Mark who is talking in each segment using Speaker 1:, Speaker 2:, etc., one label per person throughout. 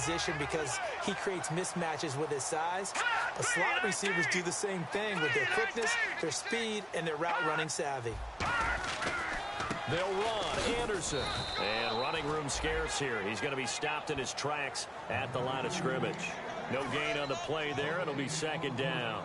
Speaker 1: position because he creates mismatches with his size. But slot receivers do the same thing with their quickness, their speed, and their route running savvy.
Speaker 2: They'll run. Anderson. And running room scarce here. He's going to be stopped in his tracks at the line of scrimmage. No gain on the play there. It'll be second down.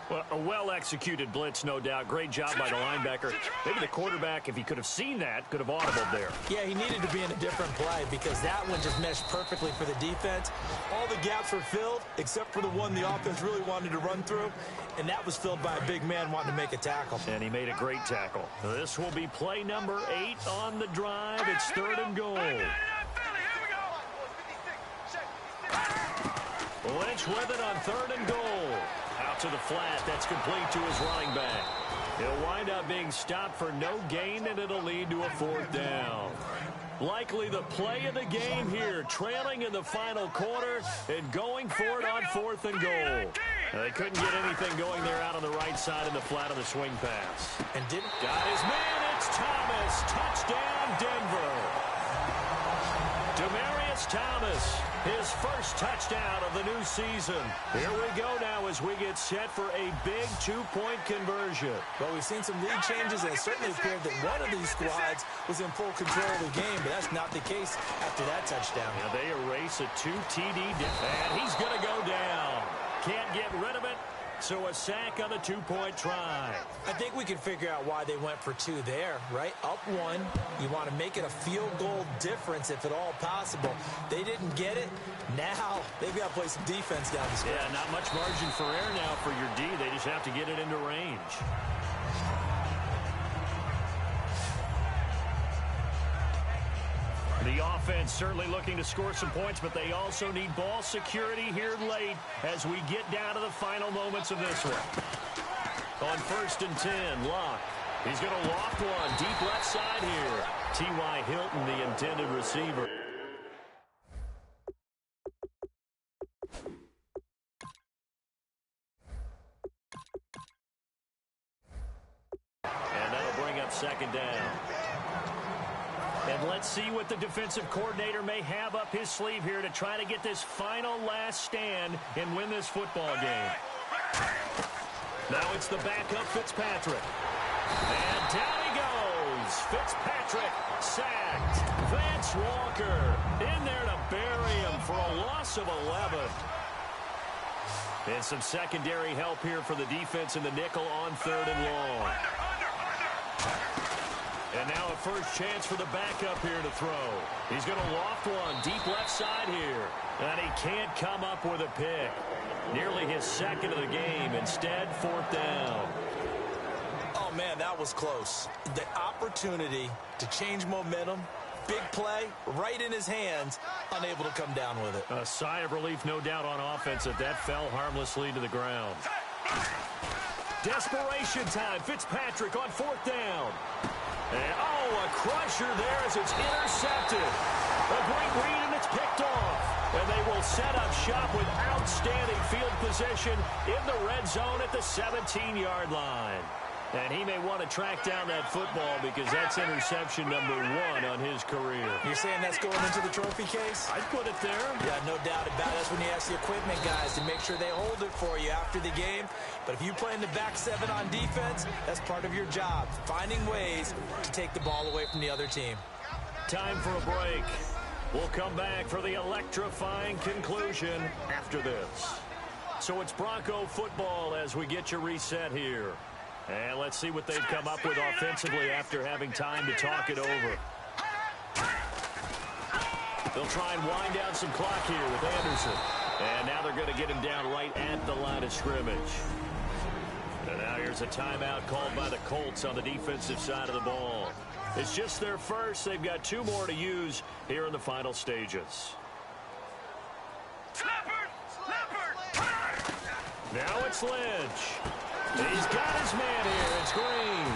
Speaker 2: Well, a well-executed blitz, no doubt. Great job by the linebacker. Maybe the quarterback, if he could have seen that, could have audibled there.
Speaker 1: Yeah, he needed to be in a different play because that one just meshed perfectly for the defense. All the gaps were filled except for the one the offense really wanted to run through, and that was filled by a big man wanting to make a tackle.
Speaker 2: And he made a great tackle. This will be play number 8 on the drive. It's 3rd and goal. Lynch with it on 3rd and goal. Out to the flat. That's complete to his running back. He'll wind up being stopped for no gain, and it'll lead to a 4th down. Likely the play of the game here, trailing in the final quarter and going for it on 4th and goal. They couldn't get anything going there out on the right side in the flat on the swing pass.
Speaker 1: And didn't
Speaker 2: got his man. It's Thomas. Touchdown, Denver. Demaryius Thomas, his first touchdown of the new season. Here we go now as we get set for a big 2-point conversion.
Speaker 1: Well, we've seen some lead changes, and it certainly appeared that one of these squads was in full control of the game, but that's not the case after that touchdown.
Speaker 2: Yeah, they erase a 2 TD, and he's going to go down. Can't get rid of it. So a sack on the 2-point try.
Speaker 1: I think we can figure out why they went for 2 there, right? Up 1. You want to make it a field goal difference if at all possible. They didn't get it. Now they've got to play some defense down the stretch.
Speaker 2: Yeah, not much margin for error now for your D. They just have to get it into range. The offense certainly looking to score some points, but they also need ball security here late as we get down to the final moments of this one. On 1st and 10, Locke. He's going to loft one deep left side here. T.Y. Hilton, the intended receiver. And that'll bring up 2nd down. And let's see what the defensive coordinator may have up his sleeve here to try to get this final last stand and win this football game. Now it's the backup Fitzpatrick. And down he goes. Fitzpatrick sacked. Vance Walker in there to bury him for a loss of 11. And some secondary help here for the defense in the nickel on 3rd and long. And now a first chance for the backup here to throw. He's going to loft one deep left side here. And he can't come up with a pick. Nearly his 2nd of the game. Instead, 4th down.
Speaker 1: Oh, man, that was close. The opportunity to change momentum, big play, right in his hands, unable to come down with it.
Speaker 2: A sigh of relief, no doubt, on offense that fell harmlessly to the ground. Desperation time. Fitzpatrick on 4th down. And, a crusher there as it's intercepted. A great read, and it's picked off. And they will set up shop with outstanding field position in the red zone at the 17-yard line. And he may want to track down that football because that's interception number 1 on his career.
Speaker 1: You're saying that's going into the trophy case?
Speaker 2: I'd put it there.
Speaker 1: Yeah, no doubt about it. That's when you ask the equipment guys to make sure they hold it for you after the game. But if you play in the back 7 on defense, that's part of your job, finding ways to take the ball away from the other team.
Speaker 2: Time for a break. We'll come back for the electrifying conclusion after this. So it's Bronco football as we get you reset here. And let's see what they've come up with offensively after having time to talk it over. They'll try and wind down some clock here with Anderson. And now they're going to get him down right at the line of scrimmage. And now here's a timeout called by the Colts on the defensive side of the ball. It's just their first. They've got 2 more to use here in the final stages. Now it's Lynch. He's got his man here. It's Green.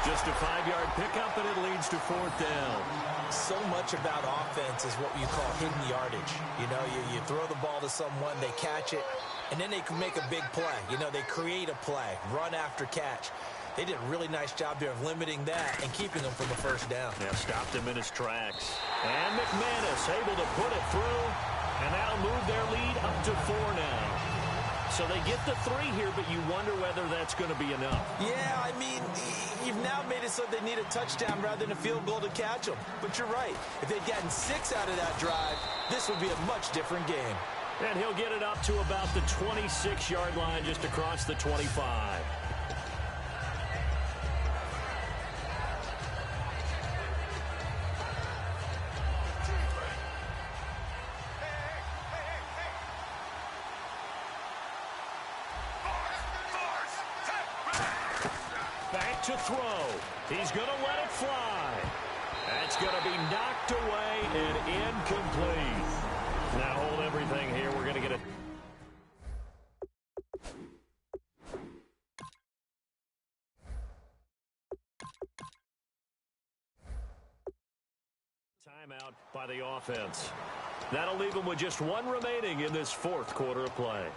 Speaker 2: Just a 5-yard pickup, and it leads to 4th down.
Speaker 1: So much about offense is what you call hidden yardage. You know, you throw the ball to someone, they catch it, and then they can make a big play. You know, they create a play, run after catch. They did a really nice job there of limiting that and keeping him from the 1st down.
Speaker 2: Yeah, stopped him in his tracks. And McManus able to put it through. And that'll move their lead up to 4 now. So they get the 3 here, but you wonder whether that's going to be enough.
Speaker 1: Yeah, I mean, you've now made it so they need a touchdown rather than a field goal to catch them. But you're right. If they'd gotten 6 out of that drive, this would be a much different game.
Speaker 2: And he'll get it up to about the 26-yard line just across the 25. Back to throw. He's going to let it fly. That's going to be knocked away and incomplete. Now hold everything here. We're going to get it. Timeout by the offense. That'll leave them with just 1 remaining in this 4th quarter of play.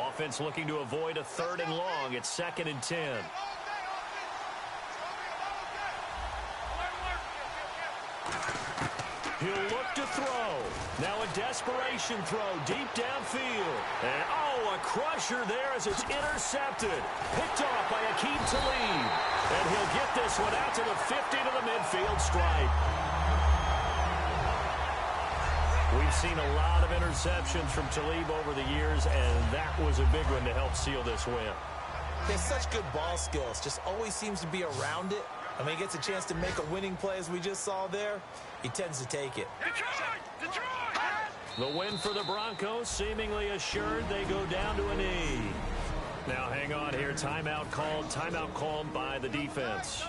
Speaker 2: Offense looking to avoid a 3rd and long. It's 2nd and 10. He'll look to throw. Now a desperation throw deep downfield. And, oh, a crusher there as it's intercepted. Picked off by Aqib Talib. And he'll get this one out to the 50 to the midfield stripe. We've seen a lot of interceptions from Talib over the years, and that was a big one to help seal this win.
Speaker 1: He has such good ball skills, just always seems to be around it. And when he gets a chance to make a winning play, as we just saw there, he tends to take it.
Speaker 2: The win for the Broncos seemingly assured. They go down to a knee. Now hang on here. Timeout called by the defense.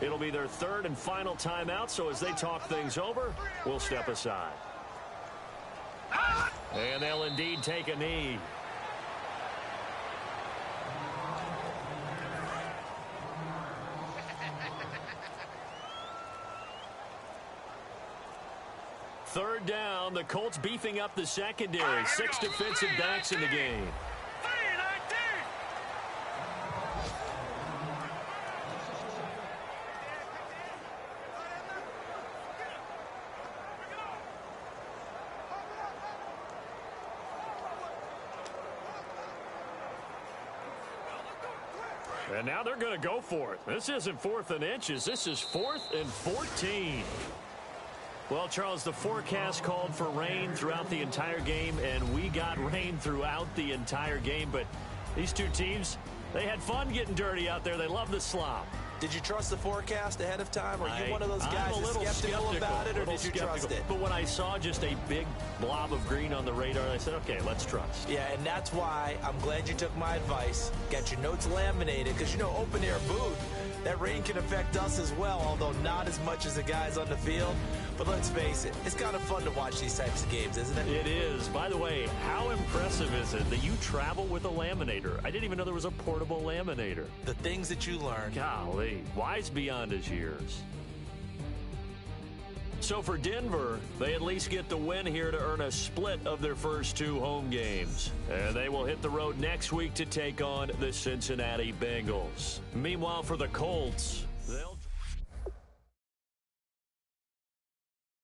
Speaker 2: It'll be their 3rd and final timeout, so as they talk things over, we'll step aside. And they'll indeed take a knee. Third down, the Colts beefing up the secondary. 6 defensive backs in the game. And now they're going to go for it. This isn't 4th and inches. This is 4th and 14. Well, Charles, the forecast called for rain throughout the entire game, and we got rain throughout the entire game. But these two teams, they had fun getting dirty out there. They love the slop.
Speaker 1: Did you trust the forecast ahead of time? Or are you one of those guys that's skeptical about it, or did you trust it?
Speaker 2: But when I saw just a big blob of green on the radar, I said, okay, let's trust.
Speaker 1: Yeah, and that's why I'm glad you took my advice. Got your notes laminated, because, you know, open-air booth, that rain can affect us as well, although not as much as the guys on the field. But let's face it, it's kind of fun to watch these types of games, isn't it?
Speaker 2: It is. By the way, how impressive is it that you travel with a laminator? I didn't even know there was a portable laminator.
Speaker 1: The things that you learn.
Speaker 2: Golly, wise beyond his years. So for Denver, they at least get the win here to earn a split of their first 2 home games. And they will hit the road next week to take on the Cincinnati Bengals. Meanwhile, for the Colts,